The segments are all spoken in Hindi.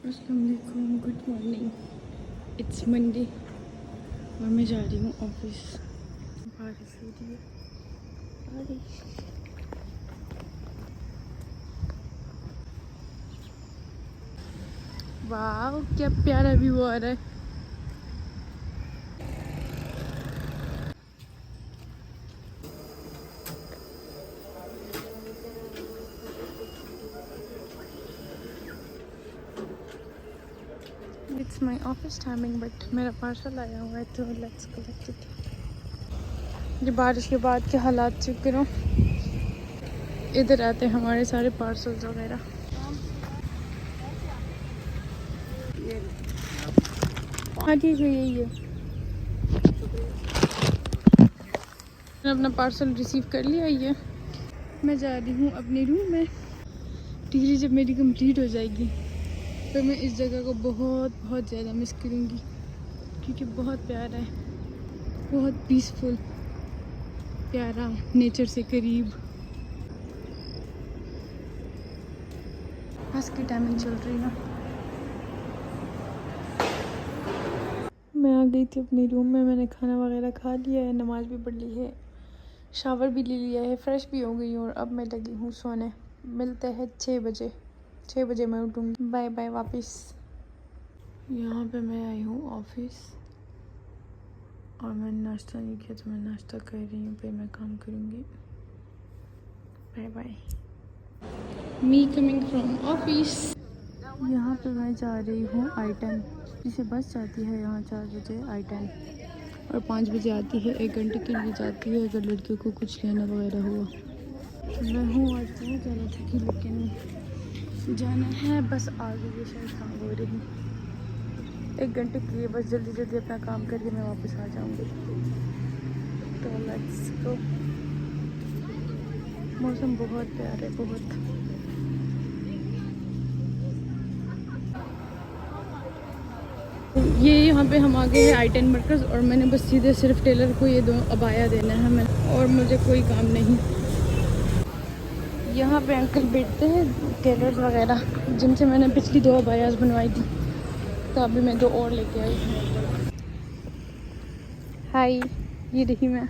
अस्सलाम वालेकुम, गुड मॉर्निंग। इट्स मंडे और मैं जा रही हूँ ऑफिस। बारिश हो रही है, बारिश। वाह, क्या प्यारा व्यू आ रहा है। It's my office timing, but मेरा पार्सल आया हुआ है तो लेट्स कलेक्ट इट। ये बारिश के बाद के हालात चेक करो। इधर आते हैं हमारे सारे पार्सल्स वगैरह। हाँ ठीक है, यही है। मैंने अपना पार्सल रिसीव कर लिया। ये मैं जा रही हूँ अपने रूम में। डिग्री जब मेरी कंप्लीट हो जाएगी तो मैं इस जगह को बहुत बहुत ज़्यादा मिस करूँगी, क्योंकि बहुत प्यारा है, बहुत पीसफुल, प्यारा, नेचर से करीब। बस की टाइमिंग चल रही है। मैं आ गई थी अपने रूम में। मैंने खाना वगैरह खा लिया है, नमाज़ भी पढ़ ली है, शावर भी ले लिया है, फ्रेश भी हो गई हूँ और अब मैं लगी हूँ सोने। मिलते हैं 6 बजे। 6 बजे मैं उठूँगी। बाय बाय वापस। यहाँ पे मैं आई हूँ ऑफिस और मैंने नाश्ता नहीं किया तो मैं नाश्ता कर रही हूँ, फिर मैं काम करूँगी। Bye bye. Me coming from office. यहाँ पे मैं जा रही हूँ I-10, जिसे बस जाती है यहाँ 4 बजे I-10 और 5 बजे आती है। 1 घंटे के लिए जाती है अगर लड़कियों को कुछ लेना वगैरह हुआ। मैं हूँ आज बहुत ज़्यादा थकी, लेकिन जाना है। बस आ गई है, शायद काम हो रही। 1 घंटे के लिए बस जल्दी जल्दी अपना काम करके मैं वापस आ जाऊँगी। तो लेट्स गो। मौसम बहुत प्यारा है, बहुत। ये यहाँ पे हम आ गए हैं I-10 मरकज़ और मैंने बस सीधे सिर्फ टेलर को ये 2 अबाया देना है मैं, और मुझे कोई काम नहीं। यहाँ पे अंकल बैठते हैं टेलर्स वगैरह, जिनसे मैंने पिछली 2 अबायास बनवाई थी, तो अभी मैं 2 और लेके आई हूँ। हाय, ये रही मैं।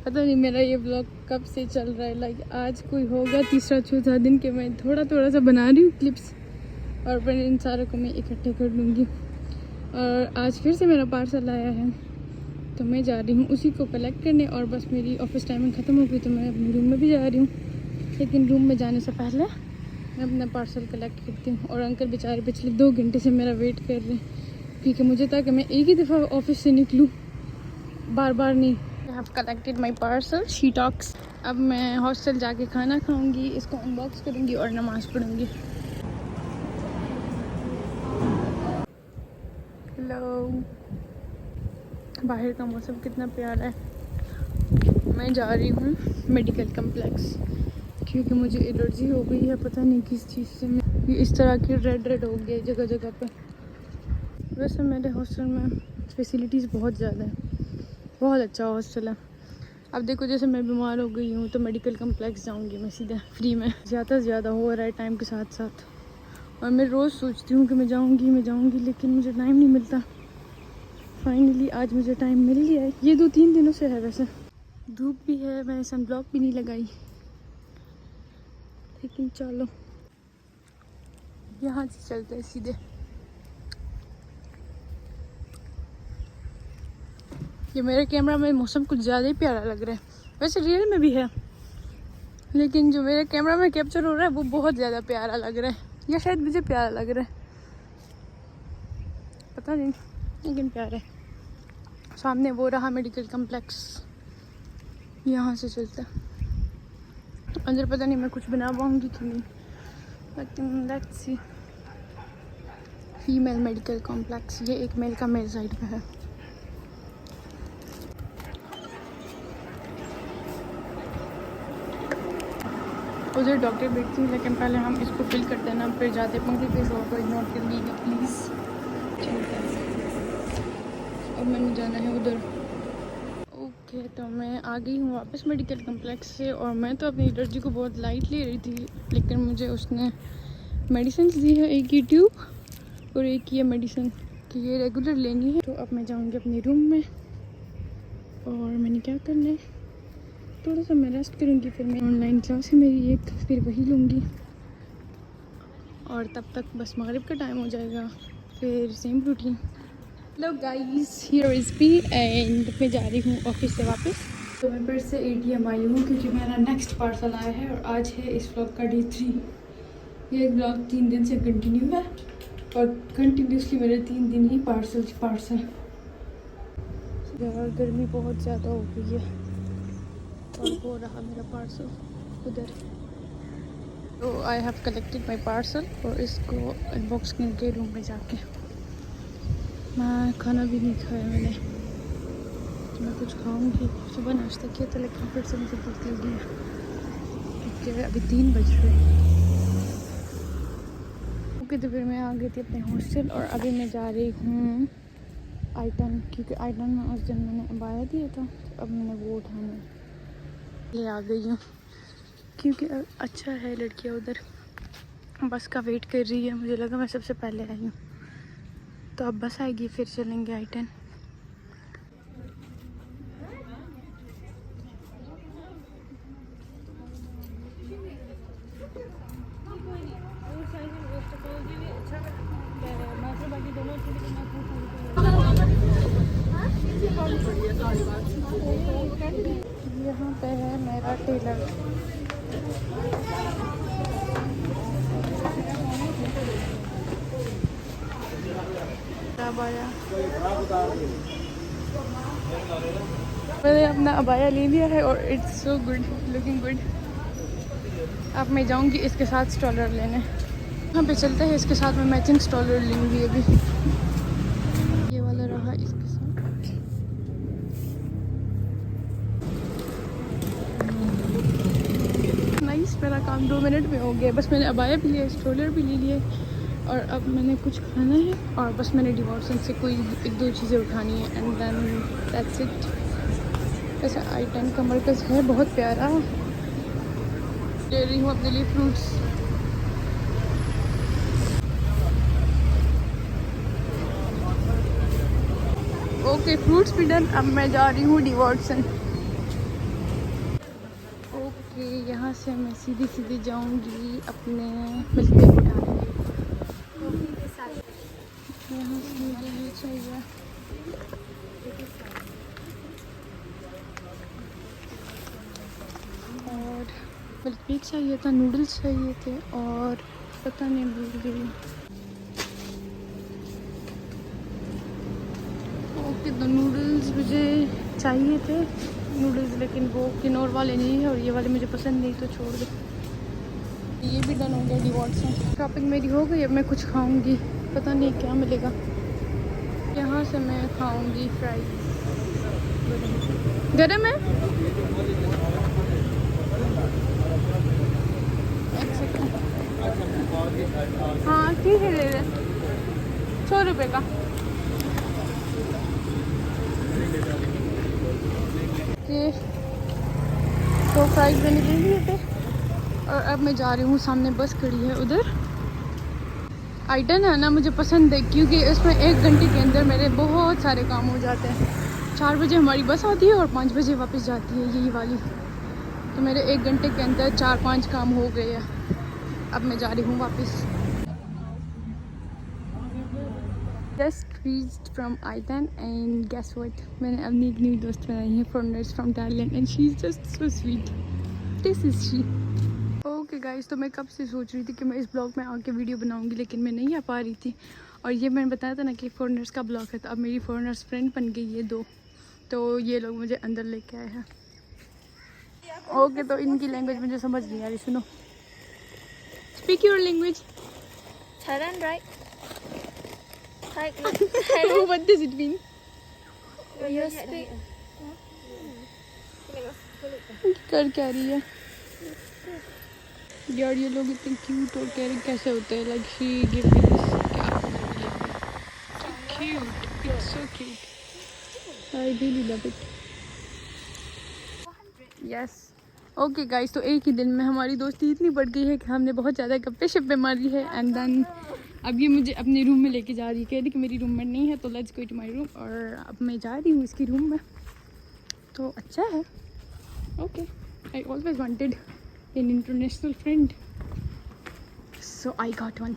पता नहीं मेरा ये ब्लॉग कब से चल रहा है, लाइक आज कोई होगा तीसरा चौथा दिन के मैं थोड़ा थोड़ा सा बना रही हूँ क्लिप्स, और फिर इन सारों को मैं इकट्ठे कर लूँगी। और आज फिर से मेरा पार्सल आया है तो मैं जा रही हूँ उसी को कलेक्ट करने। और बस मेरी ऑफिस टाइमिंग ख़त्म हो गई तो मैं अपने रूम में भी जा रही हूँ, लेकिन रूम में जाने से पहले मैं अपना पार्सल कलेक्ट करती हूँ। और अंकल बेचारे पिछले 2 घंटे से मेरा वेट कर रहे हैं, क्योंकि मुझे था कि मैं एक ही दफ़ा ऑफिस से निकलूँ, बार बार नहीं। I have collected my parcel, she talks. अब मैं हॉस्टल जाके खाना खाऊँगी, इसको अनबॉक्स करूँगी और नमाज़ पढ़ूँगी। हेलो, बाहर का मौसम कितना प्यारा है। मैं जा रही हूँ मेडिकल कम्प्लेक्स, क्योंकि मुझे एलर्जी हो गई है, पता नहीं किस चीज़ से। ये इस तरह की रेड हो गया जगह जगह पे। वैसे मेरे हॉस्टल में फैसिलिटीज़ बहुत ज़्यादा है, बहुत अच्छा हॉस्टल है। अब देखो, जैसे मैं बीमार हो गई हूँ तो मेडिकल कम्प्लेक्स जाऊँगी मैं सीधा फ्री में। ज़्यादा से ज़्यादा हो रहा है टाइम के साथ साथ, और मैं रोज़ सोचती हूँ कि मैं जाऊँगी, लेकिन मुझे टाइम नहीं मिलता। फाइनली आज मुझे टाइम मिल गया है। ये 2-3 दिनों से है, वैसे धूप भी है, मैंने सनब्लॉक भी नहीं लगाई, लेकिन चलो यहाँ से चलते हैं सीधे। ये मेरे कैमरा में मौसम कुछ ज़्यादा ही प्यारा लग रहा है, वैसे रियल में भी है, लेकिन जो मेरे कैमरा में कैप्चर हो रहा है वो बहुत ज़्यादा प्यारा लग रहा है, या शायद मुझे प्यारा लग रहा है, पता नहीं, लेकिन प्यारा है। सामने वो रहा मेडिकल कम्प्लेक्स, यहाँ से चलता अंदर। पता नहीं मैं कुछ बना पाऊँगी कि नहीं, लेकिन let's see. Female medical complex, ये एक मेल का मेल साइड पे है। उधर डॉक्टर बैठती है, लेकिन पहले हम इसको फिल कर देना, फिर जाते पंक्ति पे को इग्नोर कर लीजिए प्लीज़। और मैंने जाना है उधर। ओके, तो मैं आ गई हूँ वापस मेडिकल कम्प्लेक्स से, और मैं तो अपनी एलर्जी को बहुत लाइट ले रही थी, लेकिन मुझे उसने मेडिसिन दी है, एक ही ट्यूब, और एक ये मेडिसिन कि ये रेगुलर लेनी है। तो अब मैं जाऊँगी अपने रूम में और मैंने क्या करना है, थोड़ा सा मैं रेस्ट करूँगी, फिर मैं ऑनलाइन क्लास है मेरी एक, फिर वही लूँगी और तब तक बस मगरिब का टाइम हो जाएगा, फिर same routine. Hello guys, here is P and मैं जा रही हूँ ऑफिस से वापस। तो मैं फिर से ATM आई हूँ क्योंकि मेरा नेक्स्ट पार्सल आया है और आज है इस व्लॉग का डे 3। ये व्लॉग 3 दिन से कंटिन्यू है और कंटिन्यूसली मेरे 3 दिन ही पार्सल। यार गर्मी बहुत ज़्यादा हो गई है और हो रहा मेरा पार्सल उधर। तो I have collected my parcel और इसको अनबॉक्स करके रूम में जाके, मैं खाना भी नहीं खाया मैंने, तो मैं कुछ खाऊंगी। सुबह नाश्ता किया था लेकिन फिर से मुझे भूख लगी है क्योंकि अभी 3 बज रहे। ओके, तो फिर मैं आ गई थी अपने हॉस्टल और अभी मैं जा रही हूँ आइटन, क्योंकि आइटन में उस दिन मैंने अबाया दिया था, तो अब मैंने वो उठाने ले आ गई हूँ क्योंकि अच्छा है लड़कियाँ उधर बस का वेट कर रही है। मुझे लगा मैं सबसे पहले आई हूँ, तो अब बस आएगी फिर चलेंगे I-10। यहाँ पे है मेरा टेलर। अबाया मैंने अपना अबाया ले लिया है और it's so good, looking good. अब मैं जाऊंगी इसके साथ स्टॉलर लेने। यहाँ पे चलते हैं, इसके साथ मैं मैचिंग स्टॉलर लूँगी। अभी ये वाला रहा इसके साथ। नाइस, मेरा काम 2 मिनट में हो गया। बस मैंने अबाया भी लिया, स्टॉलर भी ले लिए और अब मैंने कुछ खाना है और बस मैंने डिवॉर्सन से कोई 1-2 चीज़ें उठानी है एंड देन दैट्स इट। वैसे I-10 का मरकज़ है बहुत प्यारा। ले रही हूँ अपने लिए फ्रूट्स। ओके, फ्रूट्स भी डन। अब मैं जा रही हूँ डिवॉर्सन। ओके, यहाँ से मैं सीधी सीधी जाऊँगी अपने बिस्किट उठाने। यहाँ से मुझे ये चाहिए, और मिल्क केक चाहिए था, नूडल्स चाहिए थे और पता नहीं भूल गई। ओके, तो नूडल्स मुझे चाहिए थे नूडल्स, लेकिन वो किनोर वाले नहीं है और ये वाले मुझे पसंद नहीं, तो छोड़ दो। ये भी डन हो गया डिवॉर्सन। शॉपिंग मेरी हो गई, अब मैं कुछ खाऊंगी, पता नहीं क्या मिलेगा। यहाँ से मैं खाऊंगी फ्राइज। गरम है? हाँ ठीक है, ले ले। 100 रुपये का। ये तो फ्राइज मैंने ले लिए थे और अब मैं जा रही हूँ, सामने बस खड़ी है उधर। I-10 है ना, मुझे पसंद है क्योंकि इसमें 1 घंटे के अंदर मेरे बहुत सारे काम हो जाते हैं। 4 बजे हमारी बस आती है और 5 बजे वापस जाती है यही वाली, तो मेरे 1 घंटे के अंदर 4-5 काम हो गए हैं। अब मैं जा रही हूँ वापस। Just reached from I-10 and guess what, मैंने अपनी एक न्यू दोस्त बनाई है, foreigners from Thailand, and she is just so sweet. This is she. Okay guys, तो मैं कब से सोच रही थी कि मैं इस ब्लॉग में आके वीडियो बनाऊंगी, लेकिन मैं नहीं आ पा रही थी। और ये मैंने बताया था ना कि फॉरनर्स का ब्लॉग है, तो अब मेरी फॉरनर्स फ्रेंड बन गई है 2, तो ये लोग मुझे अंदर लेके आए हैं। ओके, तो इनकी लैंग्वेज मुझे समझ नहीं आ रही, सुनो। Speak your language. Thailand, right? What does it mean? You speak. कर क्या रही है यार, ये लोग इतने क्यूट और केयरिंग कैसे होते हैं। Like she give me this, cute, it's so cute, I really love it. Yes. Okay guys, तो एक ही दिन में हमारी दोस्ती इतनी बढ़ गई है कि हमने बहुत ज़्यादा गप्पे शप्पे मारी है एंड देन अब ये मुझे अपने रूम में लेके जा रही है, कह रही कि मेरी रूममेट नहीं है तो let's go to my room. और अब मैं जा रही हूँ इसकी रूम में, तो अच्छा है। Okay, I always wanted an international friend, so I got one.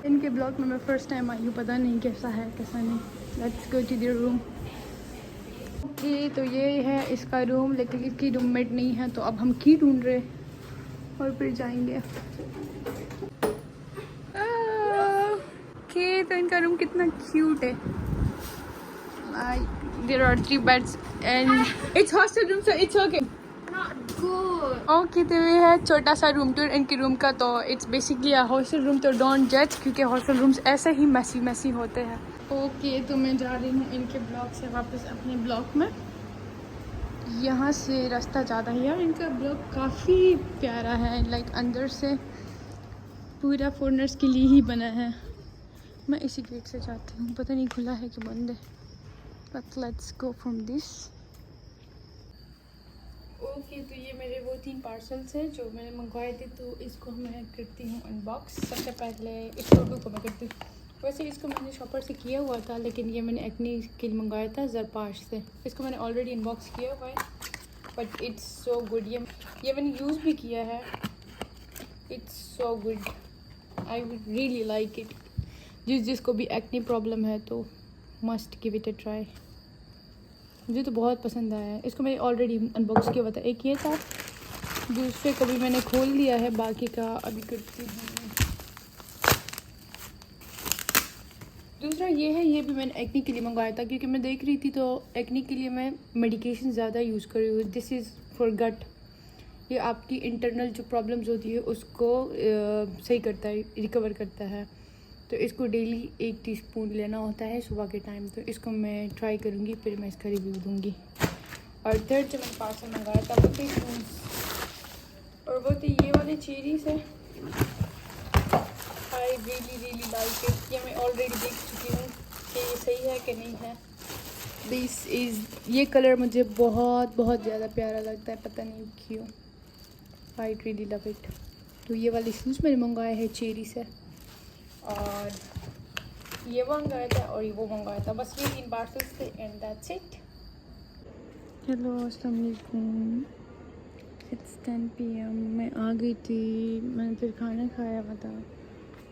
इनके ब्लॉग में मैं फ़र्स्ट टाइम आई हूँ, पता नहीं कैसा है कैसा नहीं। Let's go to their room. Okay, तो ये है इसका रूम, लेकिन इसकी रूममेट नहीं है तो अब हम की ढूंढ रहे और फिर जाएंगे। ओके, तो इनका रूम कितना क्यूट है। There are 3 beds and it's hostel room, so it's okay. Okay, तो ये है छोटा सा रूम टूर इनके रूम का। तो it's basically a hostel room, तो डोंट जज, क्योंकि हॉस्टल रूम्स ऐसे ही मैसी होते हैं। ओके, तो मैं जा रही हूँ इनके ब्लॉक से वापस अपने ब्लॉक में। यहाँ से रास्ता ज़्यादा है यार। इनका ब्लॉक काफ़ी प्यारा है, लाइक अंदर से पूरा फॉरनर्स के लिए ही बना है। मैं इसी गेट से जाती हूँ, पता नहीं खुला है कि बंद है, but let's go from this. Okay, तो ये मेरे वो 3 पार्सल्स हैं जो मैंने मंगवाए थे, तो इसको मैं करती हूँ अनबॉक्स। सबसे पहले इस फोटो को मैं करती हूँ। वैसे इसको मैंने शॉपर से किया हुआ था, लेकिन ये मैंने एक्ने के लिए मंगवाया था ज़रपाश से। इसको मैंने ऑलरेडी अनबॉक्स किया हुआ है, बट इट्स सो गुड। ये मैंने यूज़ भी किया है, it's so good, I would really like it. जिसको भी एक्ने प्रॉब्लम है तो must give it a try. मुझे तो बहुत पसंद आया है। इसको मैंने ऑलरेडी अनबॉक्स किया हुआ था। एक ये था, दूसरे को भी मैंने खोल लिया है, बाकी का अभी करती हूँ। दूसरा ये है, ये भी मैंने एक्ने के लिए मंगवाया था, क्योंकि मैं देख रही थी तो एक्ने के लिए मैं मेडिकेशन ज़्यादा यूज़ कर रही हूँ। दिस इज़ फॉर गट। ये आपकी इंटरनल जो प्रॉब्लम्स होती है उसको सही करता है, रिकवर करता है। तो इसको डेली 1 टीस्पून लेना होता है सुबह के टाइम। तो इसको मैं ट्राई करूँगी, फिर मैं इसका रिव्यू दूँगी। और थर्ड जो मैंने पार्सल मंगाया था वो थे शूज़, और वो थे ये वाले चेरीज है। I really like it. ये मैं ऑलरेडी देख चुकी हूँ कि ये सही है कि नहीं है। दिस इज़, ये कलर मुझे बहुत ज़्यादा प्यारा लगता है, पता नहीं क्यों। I really love it. तो ये वाले शूज़ मैंने मंगवाए हैं चेरी से, और ये मंगाया था और ये वो मंगाया था। बस ये 3 पार्सल्स थे एंड दैट्स इट। हेलो, अस्सलाम वालेकुम। It's 10 PM। मैं आ गई थी, मैंने फिर खाना खाया हुआ था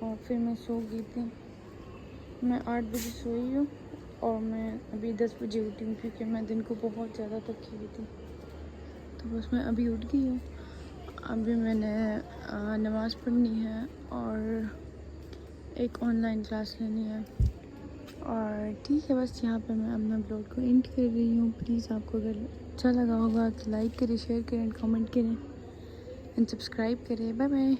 और फिर मैं सो गई थी। मैं 8 बजे सोई हूँ और मैं अभी 10 बजे उठी हूँ, क्योंकि मैं दिन को बहुत ज़्यादा थकी हुई थी। तो बस मैं अभी उठ गई हूँ। अभी मैंने नमाज़ पढ़नी है और एक ऑनलाइन क्लास लेनी है, और ठीक है, बस यहाँ पे मैं अपना ब्लॉग को एंड कर रही हूँ। प्लीज़ आपको अगर अच्छा लगा होगा तो लाइक करें, शेयर करें, कमेंट करें एंड सब्सक्राइब करें। Bye bye.